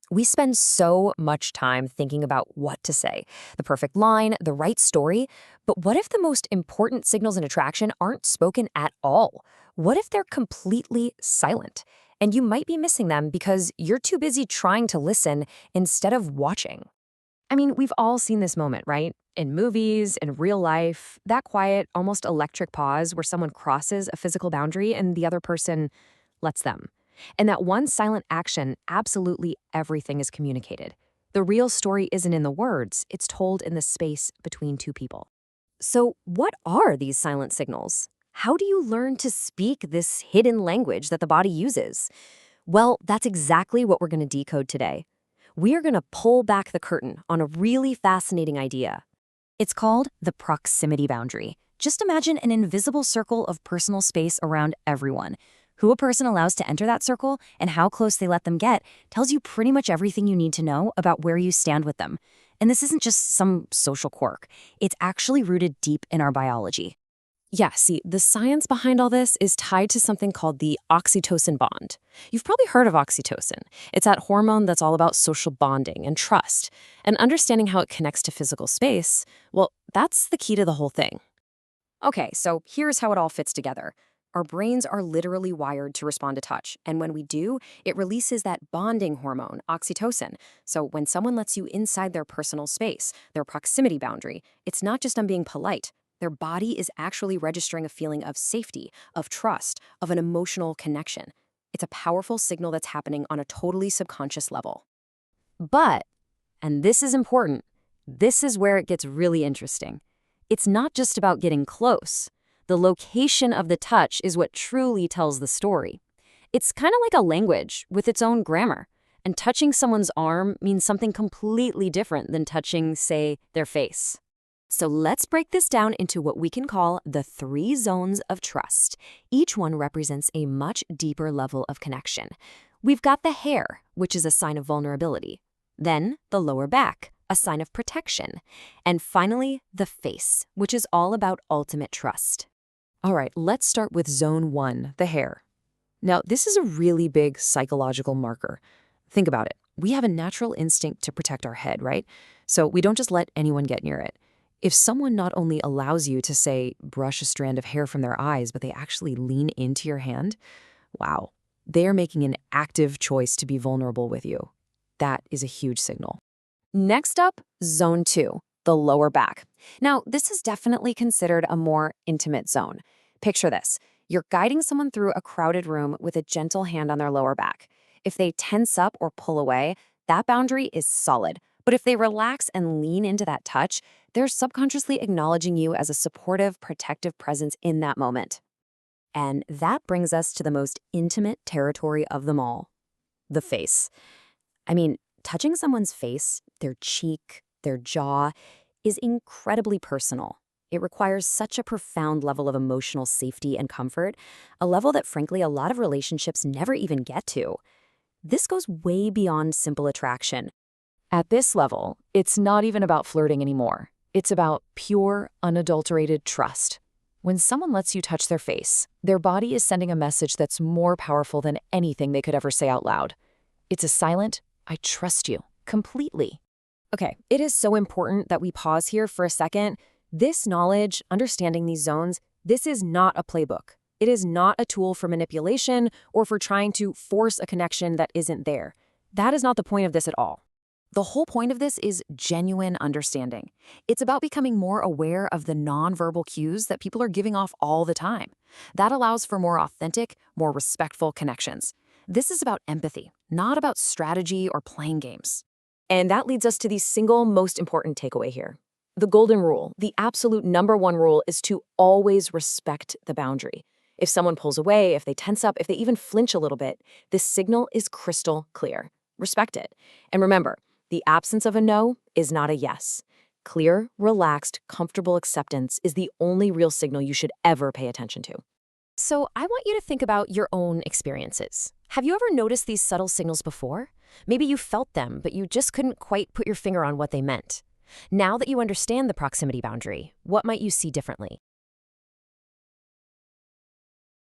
We spend so much time thinking about what to say, the perfect line, the right story. But what if the most important signals in attraction aren't spoken at all? What if they're completely silent? And you might be missing them because you're too busy trying to listen instead of watching. I mean, we've all seen this moment, right? In movies, in real life, that quiet, almost electric pause where someone crosses a physical boundary and the other person lets them. And that one silent action, absolutely everything is communicated. The real story isn't in the words, it's told in the space between two people. So, what are these silent signals? How do you learn to speak this hidden language that the body uses? Well, that's exactly what we're going to decode today. We are going to pull back the curtain on a really fascinating idea. It's called the proximity boundary. Just imagine an invisible circle of personal space around everyone. Who a person allows to enter that circle and how close they let them get tells you pretty much everything you need to know about where you stand with them. And this isn't just some social quirk. It's actually rooted deep in our biology. Yeah, see, the science behind all this is tied to something called the oxytocin bond. You've probably heard of oxytocin. It's that hormone that's all about social bonding and trust. And understanding how it connects to physical space, well, that's the key to the whole thing. Okay, so here's how it all fits together. Our brains are literally wired to respond to touch, and when we do, it releases that bonding hormone, oxytocin. So when someone lets you inside their personal space, their proximity boundary, it's not just I'm being polite. Their body is actually registering a feeling of safety, of trust, of an emotional connection. It's a powerful signal that's happening on a totally subconscious level. But, and this is important, this is where it gets really interesting. It's not just about getting close. The location of the touch is what truly tells the story. It's kind of like a language with its own grammar. And touching someone's arm means something completely different than touching, say, their face. So let's break this down into what we can call the 3 zones of trust. Each one represents a much deeper level of connection. We've got the hair, which is a sign of vulnerability. Then the lower back, a sign of protection. And finally, the face, which is all about ultimate trust. All right, let's start with zone 1, the hair. Now, this is a really big psychological marker. Think about it. We have a natural instinct to protect our head, right? So we don't just let anyone get near it. If someone not only allows you to, say, brush a strand of hair from their eyes, but they actually lean into your hand, wow, they are making an active choice to be vulnerable with you. That is a huge signal. Next up, zone 2, the lower back. Now, this is definitely considered a more intimate zone. Picture this. You're guiding someone through a crowded room with a gentle hand on their lower back. If they tense up or pull away, that boundary is solid. But if they relax and lean into that touch, they're subconsciously acknowledging you as a supportive, protective presence in that moment. And that brings us to the most intimate territory of them all, the face. I mean, touching someone's face, their cheek, their jaw, is incredibly personal. It requires such a profound level of emotional safety and comfort, a level that, frankly, a lot of relationships never even get to. This goes way beyond simple attraction. At this level, it's not even about flirting anymore. It's about pure, unadulterated trust. When someone lets you touch their face, their body is sending a message that's more powerful than anything they could ever say out loud. It's a silent, I trust you, completely. Okay, it is so important that we pause here for a second. This knowledge, understanding these zones, this is not a playbook. It is not a tool for manipulation or for trying to force a connection that isn't there. That is not the point of this at all. The whole point of this is genuine understanding. It's about becoming more aware of the nonverbal cues that people are giving off all the time. That allows for more authentic, more respectful connections. This is about empathy, not about strategy or playing games. And that leads us to the single most important takeaway here. The golden rule, the absolute #1 rule, is to always respect the boundary. If someone pulls away, if they tense up, if they even flinch a little bit, this signal is crystal clear. Respect it. And remember, the absence of a no is not a yes. Clear, relaxed, comfortable acceptance is the only real signal you should ever pay attention to. So I want you to think about your own experiences. Have you ever noticed these subtle signals before? Maybe you felt them, but you just couldn't quite put your finger on what they meant. Now that you understand the proximity boundary, what might you see differently?